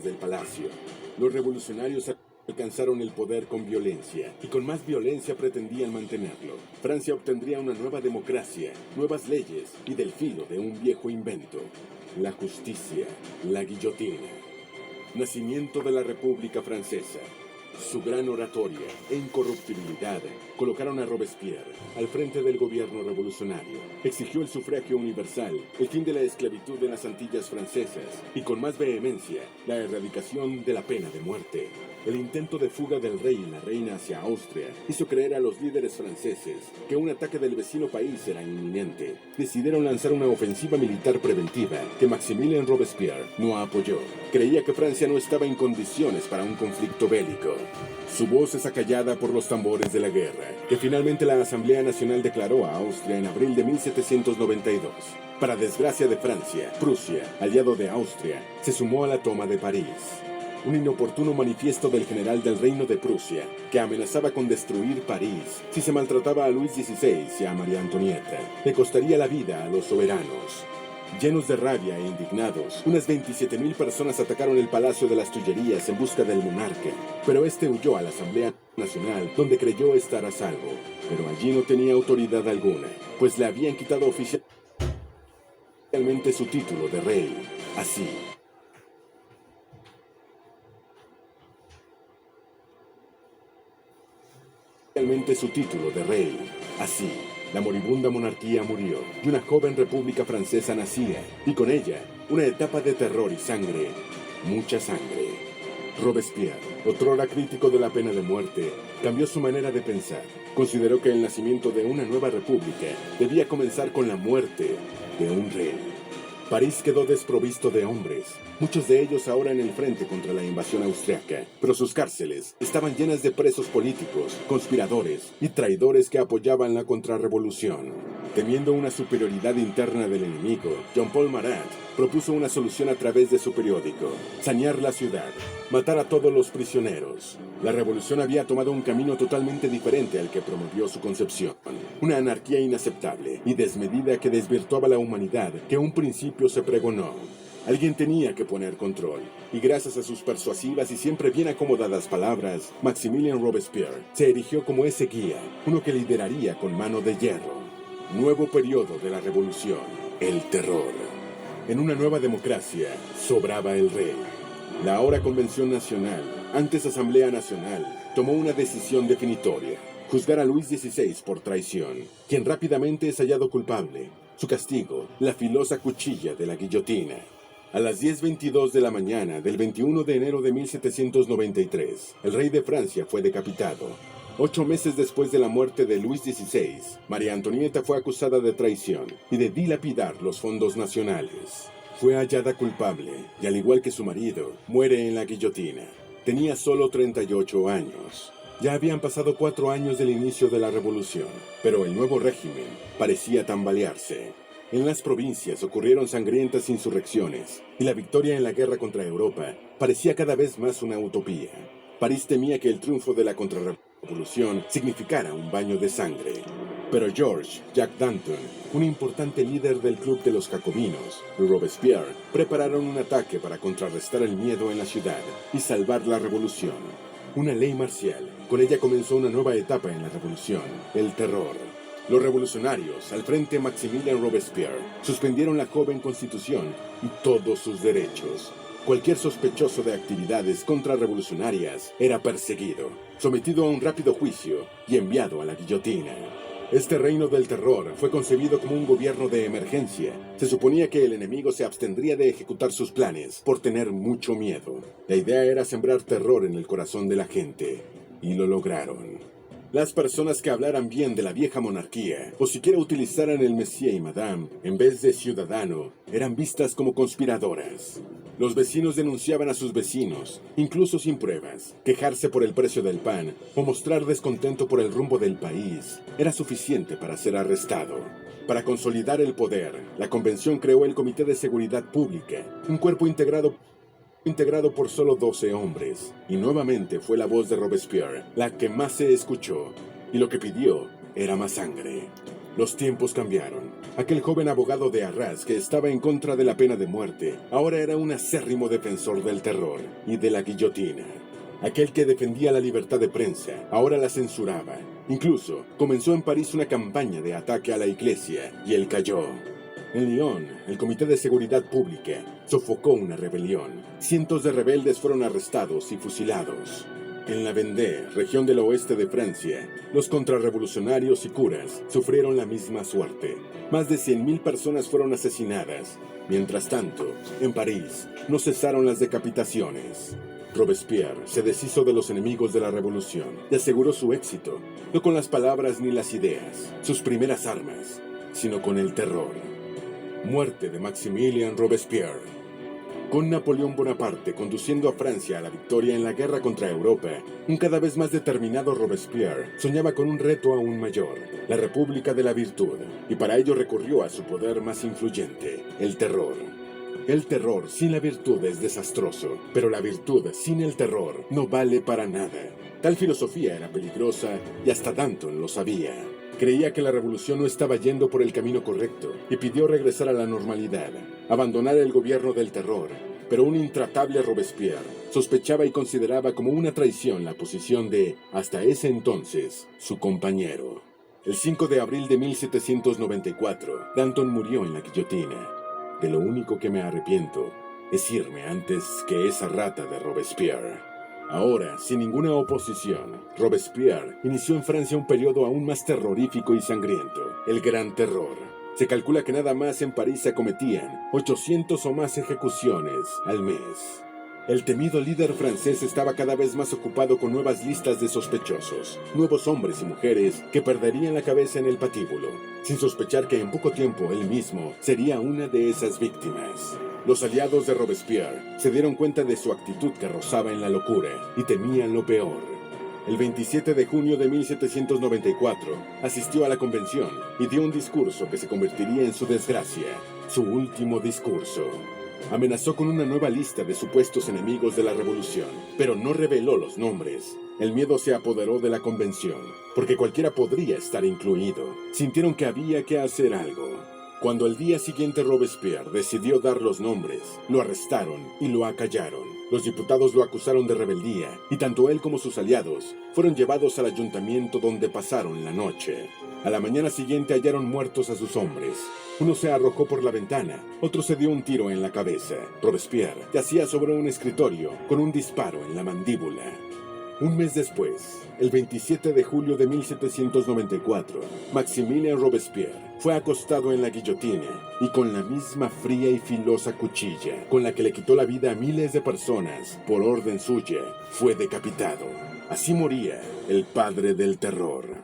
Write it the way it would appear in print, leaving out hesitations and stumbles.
del palacio. Los revolucionarios alcanzaron el poder con violencia, y con más violencia pretendían mantenerlo. Francia obtendría una nueva democracia, nuevas leyes, y del filo de un viejo invento: la justicia, la guillotina. Nacimiento de la República Francesa. Su gran oratoria e incorruptibilidad colocaron a Robespierre al frente del gobierno revolucionario. Exigió el sufragio universal, el fin de la esclavitud en las Antillas francesas y, con más vehemencia, la erradicación de la pena de muerte. El intento de fuga del rey y la reina hacia Austria hizo creer a los líderes franceses que un ataque del vecino país era inminente. Decidieron lanzar una ofensiva militar preventiva que Maximilien Robespierre no apoyó. Creía que Francia no estaba en condiciones para un conflicto bélico. Su voz es acallada por los tambores de la guerra, que finalmente la Asamblea Nacional declaró a Austria en abril de 1792. Para desgracia de Francia, Prusia, aliado de Austria, se sumó a la toma de París. Un inoportuno manifiesto del general del Reino de Prusia, que amenazaba con destruir París si se maltrataba a Luis XVI y a María Antonieta, le costaría la vida a los soberanos. Llenos de rabia e indignados, unas 27.000 personas atacaron el Palacio de las Tullerías en busca del monarca, pero este huyó a la Asamblea Nacional, donde creyó estar a salvo. Pero allí no tenía autoridad alguna, pues le habían quitado oficialmente su título de rey. Así, su título de rey. Así, la moribunda monarquía murió y una joven república francesa nacía, y con ella, una etapa de terror y sangre, mucha sangre. Robespierre, otrora crítico de la pena de muerte, cambió su manera de pensar. Consideró que el nacimiento de una nueva república debía comenzar con la muerte de un rey. París quedó desprovisto de hombres, muchos de ellos ahora en el frente contra la invasión austriaca, pero sus cárceles estaban llenas de presos políticos, conspiradores y traidores que apoyaban la contrarrevolución. Temiendo una superioridad interna del enemigo, Jean-Paul Marat propuso una solución a través de su periódico: sanear la ciudad, matar a todos los prisioneros. La revolución había tomado un camino totalmente diferente al que promovió su concepción. Una anarquía inaceptable y desmedida que desvirtuaba la humanidad que un principio se pregonó. Alguien tenía que poner control, y gracias a sus persuasivas y siempre bien acomodadas palabras, Maximilien Robespierre se erigió como ese guía, uno que lideraría con mano de hierro. Nuevo periodo de la revolución, el terror. En una nueva democracia, sobraba el rey. La ahora Convención Nacional, antes Asamblea Nacional, tomó una decisión definitoria: juzgar a Luis XVI por traición, quien rápidamente es hallado culpable. Su castigo, la filosa cuchilla de la guillotina. A las 10:22 de la mañana del 21 de enero de 1793, el rey de Francia fue decapitado. 8 meses después de la muerte de Luis XVI, María Antonieta fue acusada de traición y de dilapidar los fondos nacionales. Fue hallada culpable y, al igual que su marido, muere en la guillotina. Tenía solo 38 años. Ya habían pasado 4 años del inicio de la revolución, pero el nuevo régimen parecía tambalearse. En las provincias ocurrieron sangrientas insurrecciones, y la victoria en la guerra contra Europa parecía cada vez más una utopía. París temía que el triunfo de la contrarrevolución significara un baño de sangre. Pero Georges Jacques Danton, un importante líder del Club de los Jacobinos, y Robespierre prepararon un ataque para contrarrestar el miedo en la ciudad y salvar la revolución. Una ley marcial. Con ella comenzó una nueva etapa en la revolución: el terror. Los revolucionarios, al frente Maximilien Robespierre, suspendieron la joven constitución y todos sus derechos. Cualquier sospechoso de actividades contrarrevolucionarias era perseguido, sometido a un rápido juicio y enviado a la guillotina. Este reino del terror fue concebido como un gobierno de emergencia. Se suponía que el enemigo se abstendría de ejecutar sus planes por tener mucho miedo. La idea era sembrar terror en el corazón de la gente, y lo lograron. Las personas que hablaran bien de la vieja monarquía, o siquiera utilizaran el Monsieur y Madame en vez de ciudadano, eran vistas como conspiradoras. Los vecinos denunciaban a sus vecinos, incluso sin pruebas. Quejarse por el precio del pan o mostrar descontento por el rumbo del país era suficiente para ser arrestado. Para consolidar el poder, la convención creó el Comité de Seguridad Pública, un cuerpo integrado por solo 12 hombres, y nuevamente fue la voz de Robespierre la que más se escuchó, y lo que pidió era más sangre. Robespierre, Los tiempos cambiaron. Aquel joven abogado de Arras que estaba en contra de la pena de muerte, ahora era un acérrimo defensor del terror y de la guillotina. Aquel que defendía la libertad de prensa, ahora la censuraba. Incluso comenzó en París una campaña de ataque a la iglesia, y él cayó. En Lyon, el Comité de Seguridad Pública sofocó una rebelión. Cientos de rebeldes fueron arrestados y fusilados. En la Vendée, región del oeste de Francia, los contrarrevolucionarios y curas sufrieron la misma suerte. Más de 100.000 personas fueron asesinadas. Mientras tanto, en París, no cesaron las decapitaciones. Robespierre se deshizo de los enemigos de la revolución y aseguró su éxito, no con las palabras ni las ideas, sus primeras armas, sino con el terror. Muerte de Maximilien Robespierre. Con Napoleón Bonaparte conduciendo a Francia a la victoria en la guerra contra Europa, un cada vez más determinado Robespierre soñaba con un reto aún mayor, la República de la Virtud, y para ello recurrió a su poder más influyente, el terror. El terror sin la virtud es desastroso, pero la virtud sin el terror no vale para nada. Tal filosofía era peligrosa y hasta Danton lo sabía. Creía que la revolución no estaba yendo por el camino correcto y pidió regresar a la normalidad, abandonar el gobierno del terror, pero un intratable Robespierre sospechaba y consideraba como una traición la posición de, hasta ese entonces, su compañero. El 5 de abril de 1794, Danton murió en la guillotina. De lo único que me arrepiento es irme antes que esa rata de Robespierre. Ahora, sin ninguna oposición, Robespierre inició en Francia un periodo aún más terrorífico y sangriento, el Gran Terror. Se calcula que nada más en París se acometían 800 o más ejecuciones al mes. El temido líder francés estaba cada vez más ocupado con nuevas listas de sospechosos, nuevos hombres y mujeres que perderían la cabeza en el patíbulo, sin sospechar que en poco tiempo él mismo sería una de esas víctimas. Los aliados de Robespierre se dieron cuenta de su actitud que rozaba en la locura y temían lo peor. El 27 de junio de 1794 asistió a la convención y dio un discurso que se convertiría en su desgracia, su último discurso. Amenazó con una nueva lista de supuestos enemigos de la revolución, pero no reveló los nombres. El miedo se apoderó de la convención, porque cualquiera podría estar incluido. Sintieron que había que hacer algo. Cuando al día siguiente Robespierre decidió dar los nombres, lo arrestaron y lo acallaron. Los diputados lo acusaron de rebeldía, y tanto él como sus aliados fueron llevados al ayuntamiento donde pasaron la noche. A la mañana siguiente hallaron muertos a sus hombres. Uno se arrojó por la ventana, otro se dio un tiro en la cabeza. Robespierre yacía sobre un escritorio con un disparo en la mandíbula. Un mes después, el 27 de julio de 1794, Maximilien Robespierre fue acostado en la guillotina y con la misma fría y filosa cuchilla con la que le quitó la vida a miles de personas por orden suya, fue decapitado. Así moría el padre del terror.